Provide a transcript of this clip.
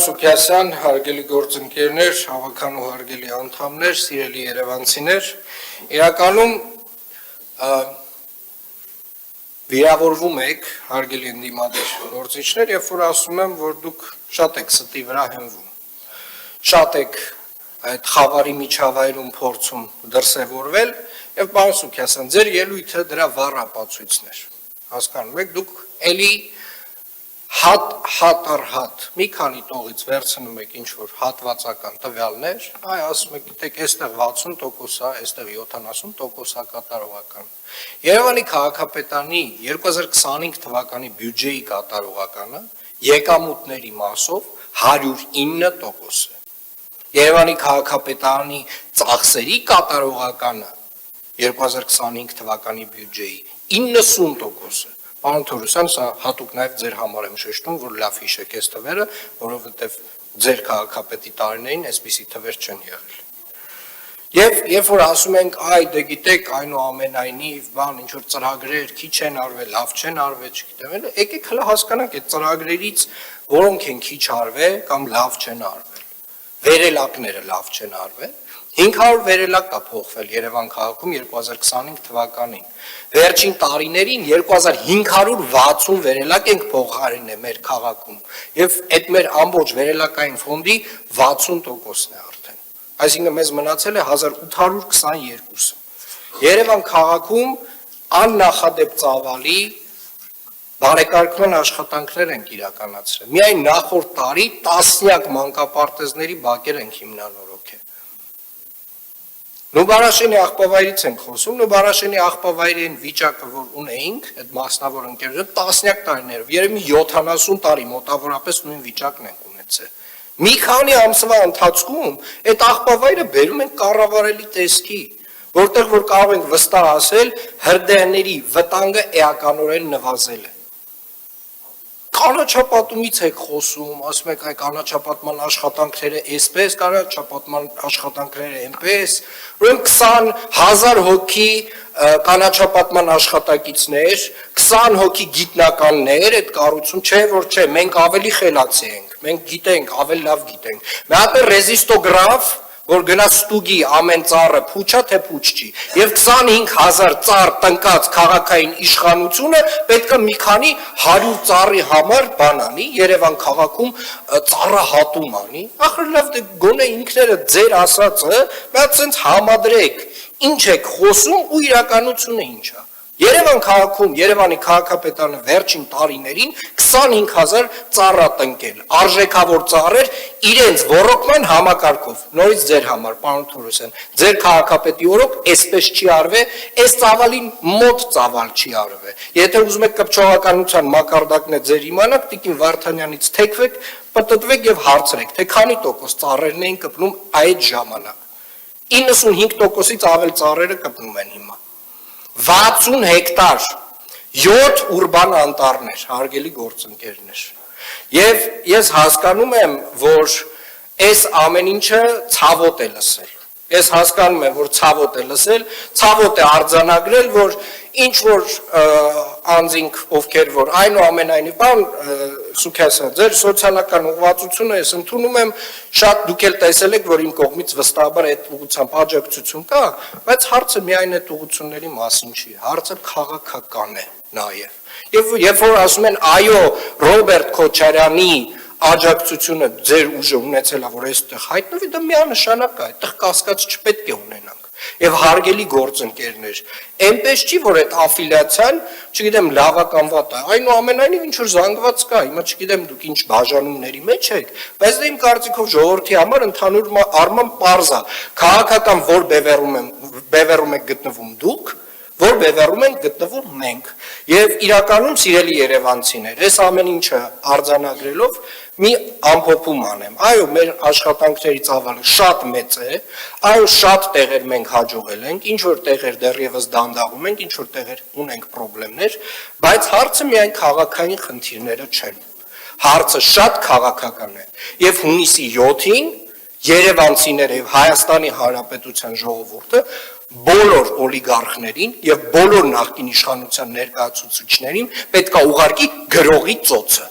Սուքյասյան, հարգելի գործընկերներ, հավաքան ու հարգելի անդամներ, սիրելի երևանցիներ, իրականում վիրավորվում եք, հարգելի ընդդիմադիր գործիչներ, երբ որ ասում եմ, որ դուք շատ եք ստի վրա հենվում, շատ եք այդ խավարի միջավայրում փորձում դրսևորվել, եւ պարոն Սուքյասյան, ձեր ելույթը դրա վառ ապացույցն էր, հասկանում եք, դուք էլի հատ առ հատ, մի քանի տողից վերցնում եք ինչ-որ հատվածական տվյալներ, այ ասում եք, գիտեք, այստեղ 60% է, այստեղ 70% կատարողական։ Երևանի քաղաքապետարանի 2025 թվականի բյուջեի կատարողականը եկամուտների մասով 109% է։ Երևանի քաղաքապետարանի ծախսերի կատարողականը 2025 թվականի բյուջեի 90% է։ Պարոն Թորոսյան, սա հատուկ նաև ձեր համար եմ շեշտում, որ լավ հիշեք այս թվերը, որովհետև ձեր քաղաքապետի տարիներին այսպիսի թվեր չեն եղել։ Եվ երբ որ ասում ենք, այ դե գիտեք, այնուամենայնիվ, ինչ որ ծրագրեր քիչ են արվել, լավ չեն արվել, չգիտեմ, եկեք հələ հասկանանք այդ ծրագրերից որոնք են քիչ արվել կամ լավ չեն արվել։ Վերելակները լավ չեն արվել։ 500 վերելակ կա փոխվել Երևան քաղաքում 2025 թվականին։ Վերջին տարիներին 2560 վերելակ ենք փոխարինել մեր քաղաքում եւ այդ մեր ամբողջ վերելակային ֆոնդի 60%-ն է արդեն։ Այսինքն մեզ մնացել է 1822-ը։ Երևան քաղաքում աննախադեպ ծավալի բարեկարգման աշխատանքներ ենք իրականացրել։ Միայն նախորդ տարի տասնյակ մանկապարտեզների բակեր ենք հիմնանորոգել։ Նուբարաշենի աղբավայրից ենք խոսում, Նուբարաշենի աղբավայրի այն վիճակը, որ ունեինք, այդ մասնավոր ընկերությունը տասնյակ տարիներով, երևի 70 տարի մոտավորապես նույն վիճակն ենք ունեցել։ Մի քանի ամսվա ընթացքում այդ աղբավայրը բերում են կառավարելի տեսքի, որտեղ որ կարող ենք վստահ ասել, հրդեհների վտանգը էականորեն նվազել է։ Կանաչապատումից եք խոսում, ասում եք այ կանաչապատման աշխատանքները այսպես, կանաչապատման աշխատանքները այնպես, ուրեմն 20,000 հոգի կանաչապատման աշխատակիցներ, 20 հոգի գիտնականներ, այդ կառույցում չէ, որ չէ, մենք ավելի խելացի ենք, մենք գիտենք, ավելի լավ գիտենք։ Մի հատ ռեզիստոգրաֆ, որ գնա ստուգի ամեն ծառը փուչա թե փուչ չի, եւ 25,000 ծառ տնկած քաղաքային իշխանությունը պետք է մի քանի 100 ծառի համար բան անի, Երևան քաղաքում ծառահատում անի, ախր լավ դե գոնե ինքները ձեր ասածը, բայց sense համադրեք, ինչ եք խոսում ու իրականությունը ինչ է։ Երևան քաղաքում, Երևանի քաղաքապետարանը վերջին տարիներին 25,000 ծառա տնկել, արժեքավոր ծառեր իրենց ոռոգման համակարգով, նորից ձեր համար, պարոն Թորոսյան, ձեր քաղաքապետի օրոք այսպես չի արվել, այս ծավալին մոտ ծավալ չի արվել։ Եթե ուզում եք կպչողականության մակարդակն է ձեր իմանաք, Տիկին Վարդանյանից թեքվեք, պտտվեք եւ հարցրեք, թե քանի տոկոս ծառերն էին կպնում այդ ժամանակ։ 95%-ից ավել ծառերը կպնում են հիմա։ 60 հեկտար 7 ուրբան անտառներ, հարգելի գործընկերներ։ Եվ ես հասկանում եմ, որ այս ամեն ինչը ցավոտ է լսել։ Ես հասկանում եմ, որ ցավոտ է լսել, ցավոտ է արձանագրել, որ ինչ որ անձինք ովքեր որ այնուամենայնիվ, պարոն Սուքյասյան, ձեր սոցիալական ուղղվածությունը ես ընդունում եմ, շատ դուք էլ տեսել եք, որ իմ կողմից վստահաբար այդ ուղղությամբ աջակցություն կա, բայց հարցը միայն այդ ուղղությունների մասին չի, հարցը քաղաքական է նաև։ Եվ երբ որ ասում են, այո, Ռոբերտ Քոչարյանի աջակցությունը ձեր ուժը ունեցել է, որ այստեղ հայտնվի, դա միանշանակ է, այդտեղ կասկած չպետք է ունենանք։ Եվ հարգելի գործընկերներ, այնպես չի, որ այդ աֆիլիացիան, չգիտեմ, լավական վատ է, այնուամենայնիվ ինչ որ զանգված կա, հիմա չգիտեմ դուք ինչ բաժանումների մեջ եք, բայց դա իմ կարծիքով ժողովրդի համար ընդհանուր առմամբ պարզ է, քաղաքական որ բևեռում եք գտնվում դուք, որ բևեռում ենք գտնվում մենք։ Եվ իրականում սիրելի երևանցիներ, այս ամեն ինչը արձանագրելով մի ամփոփում անեմ։ Այո, մեր աշխատանքների ծավալը շատ մեծ է, այո, շատ տեղեր մենք հաջողել ենք, ինչ որ տեղեր դեռևս դանդաղում ենք, ինչ որ տեղեր ունենք խնդիրներ, բայց հարցը միայն քաղաքային խնդիրները չեն։ Հարցը շատ քաղաքական է։ Եվ հունիսի 7-ին երևանցիները եւ Հայաստանի Հանրապետության ժողովուրդը բոլոր օլիգարխներին եւ բոլոր նախկին իշխանության ներկայացուցիչներին պետք է ուղարկի գրողի ծոցը։